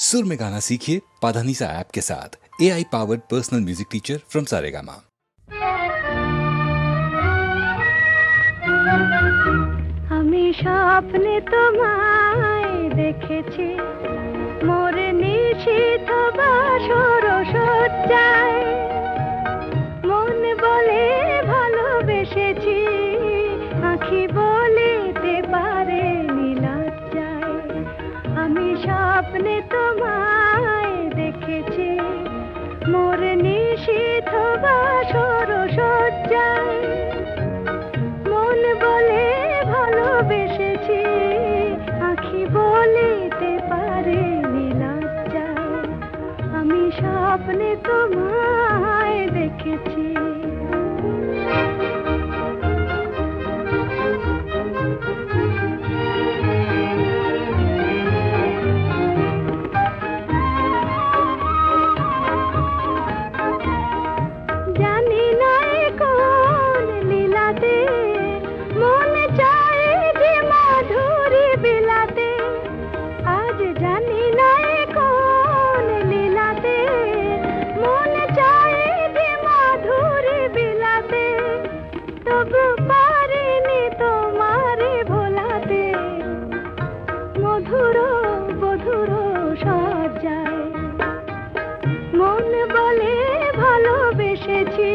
सुर में गाना सीखिए पाधानीसा ऐप के साथ। AI powered personal music teacher from Saregama. আমি স্বপ্নে তোমায় দেখেছি মোর নিশীথ বাসর সজ্জায়, মন বলে ভালোবেসেছি, আঁখি বলিতে পারে নীলজ্জায়। আমি স্বপ্নে তোমায় দেখেছি মোর নিশীথ বাসর সজ্জায়, মন বলে ভালোবেসেছি, আঁখি বলিতে পারে নীলজ্জায়। আমি স্বপ্নে তোমায় দেখেছি। জানি না কোন লীলাতে মন চায় যে মাধুরী বিলাতে, আজ জানি না কোন লীলাতে মন চায় যে মাধুরী বিলাতে, তবু পারিনি তোমারে ভোলাতে, মধুর বধুর সজ্জায়, মন বলে ভালোবেসেছি,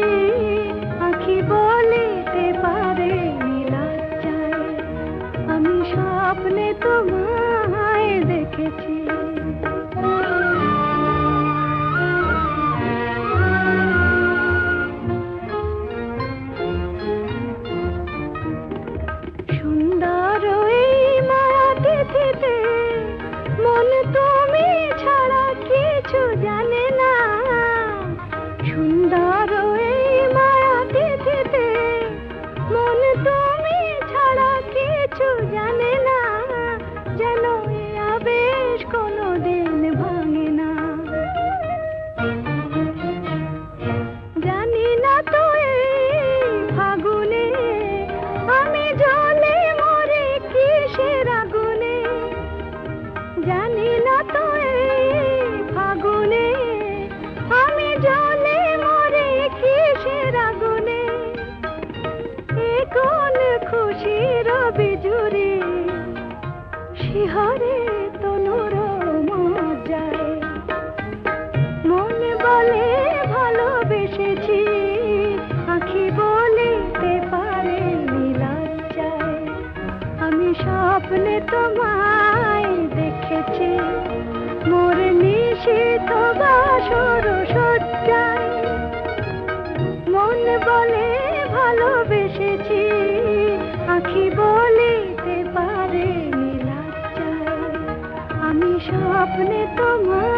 আঁখি বলিতে পারে নীলজ্জায়। আমি স্বপ্নে তোমায় দেখেছি। সুন্দর এই মায়াতিথিতে মন তুমি ছাড়া কিছু জানে না, সুন্দর এই মায়াতিথিতে মন তুমি ছাড়া কিছু জানে না, যেন এ আবেশ কোনোদিন ভাঙে না। জানি না তো এই ফাগুনে আমি জ্বলে মরে কিসের আগুনে, জানি না তো এই ফাগুনে আমি জ্বলে মরে কিসের আগুনে, এ কোন খুশির বিজুরি শিহরে তনুর মজ্জায়, মন বলে ভালোবেসেছি, আঁখি বলিতে পারে নীলজ্জায়। আমি স্বপ্নে তোমায় দেখেছি মোর নিশীথ বাসর সজ্জায়, মন বলে ভালোবেসেছি, আঁখি বলিতে পারে নীলজ্জায়। আমি স্বপ্নে তোমায়